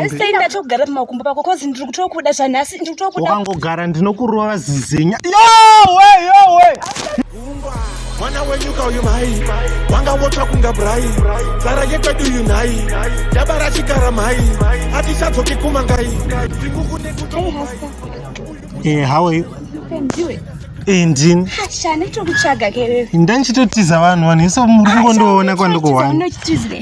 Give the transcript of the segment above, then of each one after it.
Senda chogara pamakumba pako kozi ndiri kutokuda zvanhasi ndiri kutokuda. Wakangogara ndinokurova vazizenya. Yo. Mwana wenyuka uyu mai wanga wotwa kunga brai zara yekwedu yunai yabara chikara mai hatichadzoki kumangai. How are you? Ndiwe. Ndini. Shana tokutsvaga kewe. Ndanchitotiza vanhu iso muri kungondoona kwandikuwana.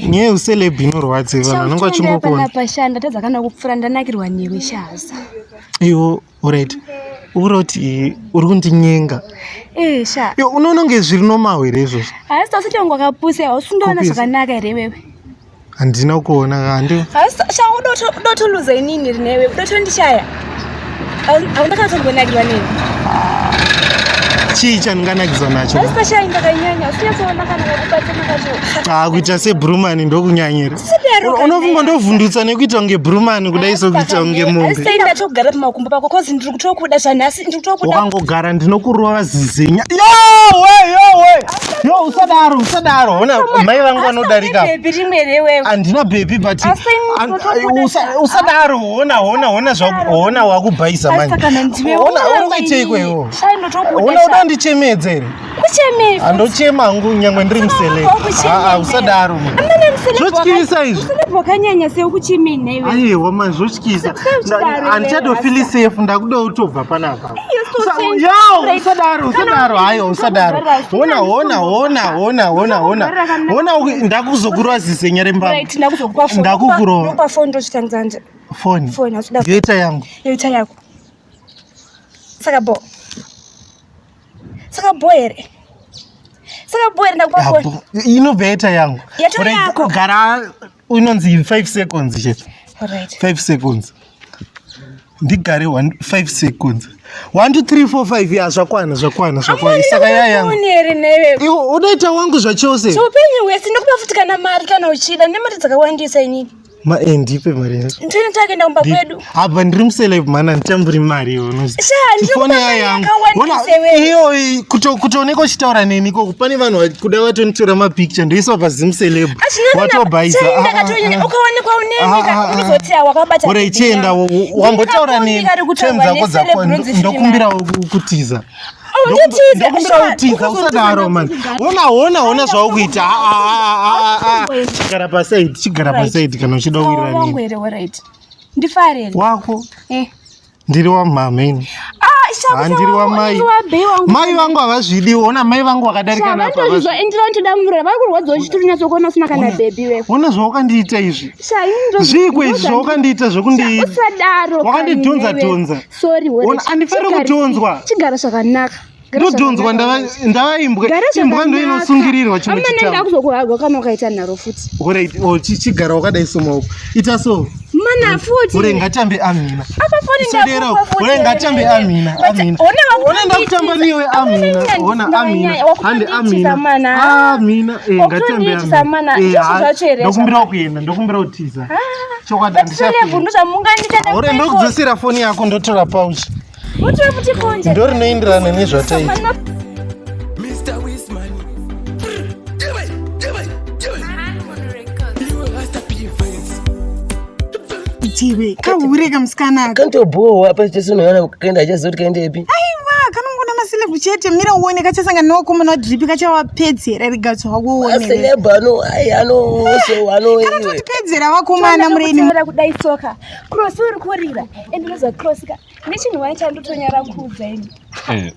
Nyaya uCeleb inorwadze vanhu vanonga vachingokona. Pashanda tadzakana kupfura ndanakirwa newe shaza. Iwo alright. Uroti uri kundinyenga. Sha. Yo unoona ngezviri nomahwere izvozvo. Hasi tasiti ngwakapusa usundoona zvakanaka here wewe. Handina kuona kandi. Hasi sha udotoluza inini newe udotondishaya. Aundakatongwenakirwa nini? Chii chandinganakiswa nacho? Hasi pashaya ndakanyanya usinyasoona kana kubata makacho. Kuita seBrumani ndokunyanyira. Unofunga ndovhundutsa nekuita kunge Brumani kudai sokuita kunge mombe. Senda chogara pamakumba pako kozi ndiri kutokuda zvanhasi ndiri kutokuda. Wakangogara ndinokurova vazizenya. Yo usadaro. Ona mai vangu vanodarika. Handina baby but usadaro. Ona wakubhaisa manje. Ona urikuitei kwewo. Ona udandichemedzere. Kuchemei. Andochema hangu nyangwe ndiri muCeleb. Usadaro. Zvotyisa izvi. Wakanyanya sei kuchemei newe. Aiwa manje zvotyisa. Handichadofili safe ndakuda utobva panapa. Yo usadaro. Hayo usadaro. Ona ndakuzokurova zizenya remba. Right, ndakuzokupa phone. Ndakukurova. Ndakupa phone ndochitangzanje. Phone asuda. Yoita yangu. Yoita yako. Saka boyere. Ndakupa phone. Inobva yaita yangu. Yato yako. Gara unonzi 5 seconds chete. Alright. 5 seconds. Ndigare 5 seconds. 1 2 3 4 5 ya zvakwana. Saka yaya. Iwo unoita wangu zvachose. Upenyu wese ndokupa futi kana mari kana uchida nemari dzakawandisa inini. Ndipe mari yacho. Ndini takenda kumba kwedu. Apa ndiri muCeleb mana ndichamburi mari unozi. Fone yangu. Iyo kutooneka uchitaura neni koko pane vanhu kuda watonitora mapicture ndoiswa paZIM MaCeleb. Watobhaisa. Ukaonekwa uneni unozotia wakabata. Uri ichienda wambotaura neni. Temzako dzako ndokumbira kutiza. Ndokumbira kutiza usadaro man. Ona zvaukuita. Chigara pasaidi kana uchida kuwirira neni. Wangu right. Ndifarere. Wako? Ndiri wamameni. Handiri wamai. Mai vangu havazvidi. Ona mai vangu vakadarika napa. Ndinotodamurira vakurwadza uchituri nyatsokuona usina kana baby wewe. Ona zvaukandiita izvi. Zviko izvi zvaukandiita zvokundi. Usadaro. Wakandidhonza. Sorry wewe. Ona handifaniri kudhonzwa. Chigara zvakanaka. Ndodhonzwa ndava imbwa ndoinosungirirwa chimwe chitamu. Amana ndakuzokuhagwa kana ukaita nharo futi. Alright, chigara wakadai somaoko. Ita so. Mana futi. Uri ngatambe Amina. Apa foni ndakupa. Uri ngatambe Amina. Ona ndakutamba niwe Amina. Ona Amina. Hande Amina. Amina. Ngatambe Amina. Ndokumbira kutiza. Chokwadi ndishafika. Uri ndokudzosera foni yako ndotora pouch. Utora futi konje. Ndori noenderana nezvataita. Mr. Wisman. Tiwe, kaureka muskana. Kantobowa apa chesinoona kaenda achazoti kaendepi? Aiwa, kanongona MaCeleb chete mira uone kachasanga newakomana wadripi kachawapedzera rigatswa kuone. MaCeleb ano kana totipedzera vakomana mureni mura kudai soka. Cross uri kurira. Endinoza cross ka. Nechinhu waita ndotonyara kuudza ini.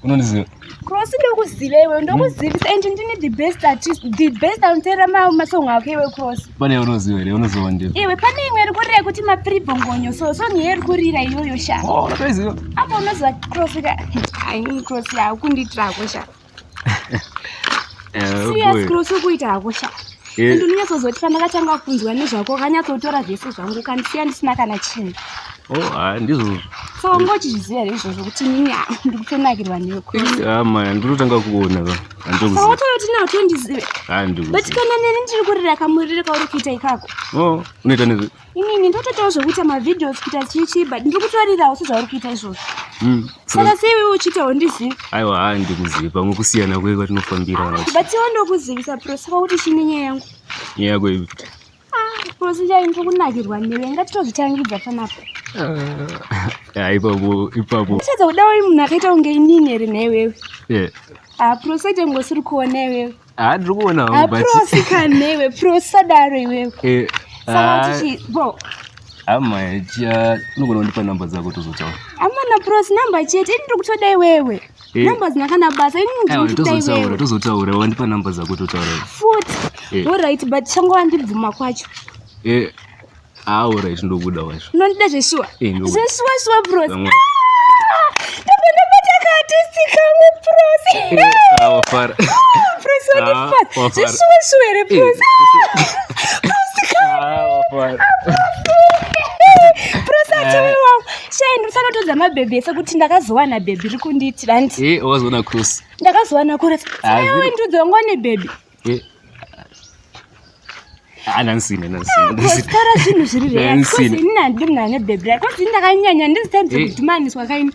Unoniziva. Cross ndokuziva iwe ndokuzivisa and ndine the best artist, the best antera masongo akho iwe Cross. Pane unoziva here, unoziva ndipo. Iwe pane imwe rikurira kuti mapribongonyo so ngeye rikurira iyoyo sha. Ndakaiziva. Apa unoziva Cross ka. Ai Cross yakunditira akosha. Serious Cross ukuita akosha. Ndinonyatsodzoti kana ndakatanga kunzwa nezvako kanyatsotora zvese zvangu kanisiya ndisina kana chinhu. Ndizvo. So ngochizviziva izvozvo kuti nini ndikutonakirwa newe Cross. Mana ndinotanga kuona ka. Handikuziva. So utoti nawo tondizive. Handikuziva. But kana neni ndiri kurira kamurire kauri kuita ikako. Unoita nezve. Inini ndototawo zvokuita mavideos kuita chichi but ndiri kutorirawo sezvauri kuita izvozvo. Saka sei iwe uchiitawo ndizive? Aiwa handikuziva pamwe kusiyana kwe kwatinofambira. But iwo ndokuzivisa Pro saka kuti chini nyaya yangu. Nyaya yako ipi? Procedure into kunakirwa newe ngatitozvitangidza panapo. Ipapo. Usadza kudawo munhu akaita unge inini ere newewe. Procedure ngosiri kuona iwewe. Ndiri kuonawo but. Prosika newe, prosadaro iwewe. Saka bro. Unogona kundipa namba dzako tozotaura. Amana pros number chete ndiri kutoda iwewe. Namba dzinakana basa ini ndiri kutoda iwewe. Tozotaura wandipa namba dzako totaura. Futi. Alright but changu wandibvuma kwacho. Alright ndokuda wacho. Unondida zveshuwa? Zveshuwa bros. Ndapatatisika mupros. Awafara. Pros wandifata. Zveshuwa ere pros. Awafara. Prosati wangu. Shai ndisanotoza mabhebhi sekuti ndakazowana bhebhi rikunditira ndi. Wazoona cross. Ndakazowana cross. Wewe ndudzi wangu ane bhebhi. Nansine. Kara zvinhu zviri rei. Kozi ndiri nane bhebhi. Kozi ndakanyanya ndizitenze kudhimaniswa kaini.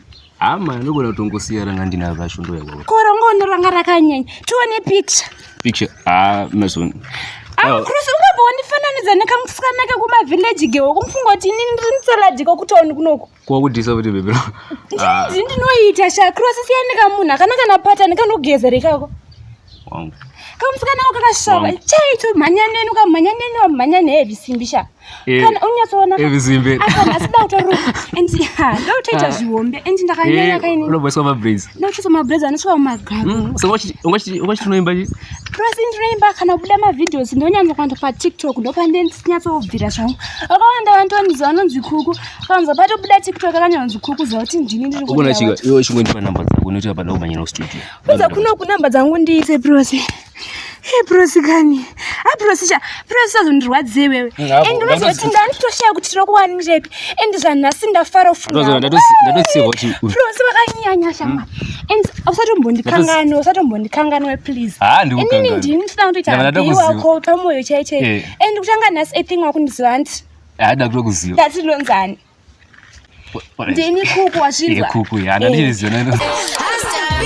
Ndogona kutongosiyara ngandina vashondo yako. Korongono ranga rakanyanya. Tione picture. Mason. Cross ungabonifananidza nekamusikana kekumavillage gewo kumfunga kuti inini ndiri musaladi kokutaoni kunoko. Kwakudhisa kuti bhebhi. Ndinoita sha cross siyani kamunhu akanaka napatani kanogeza rekako. Wangu. Kamusikana kakashava chaito mhanyaneni ukamhanyaneni wamhanyane hevizimbisha. Kana unyatsoona Evizimbe. Akana asida kutoruka. Endi ndotoita zvihombe. Endi ndakanyanya kaini. Unobvaiswa mabraids. Ndotoisa mabraids anoswa mumagrabo. So ungachinoimba chi? Cross ndinoimba kana kubuda mavidheos ndonyanza kuenda paTikTok ndopandinyatsobvira zvangu. Akawanda vantoniziva vanonzi kuku. Kanza patobuda TikTok akanyanzi kuku zauti ndini ndiri kubuda. Ukona chika iwe chingoindipa namba dzako unoita pada kumanyira studio. Kuza kuno kunamba dzangu ndiise Bros. Bros kani. Bros azondirwadze wewe. Ndinozoti ndanditoshaya kuti tinokuwanirepi. Zvannhasi ndafara ufunga. Ndatotsiva chi. Bros vakanyanya shama. Usatombondikangana please. Inini ndini ndisina kutoita bei wako pamoyo chaiche. Kutanga nhasi ethingi wakundiziva nti. Ndakutokuziva. Ndatinonzani. Ndini kuku wazvinzwa. Kuku ndandiriziva. Hasta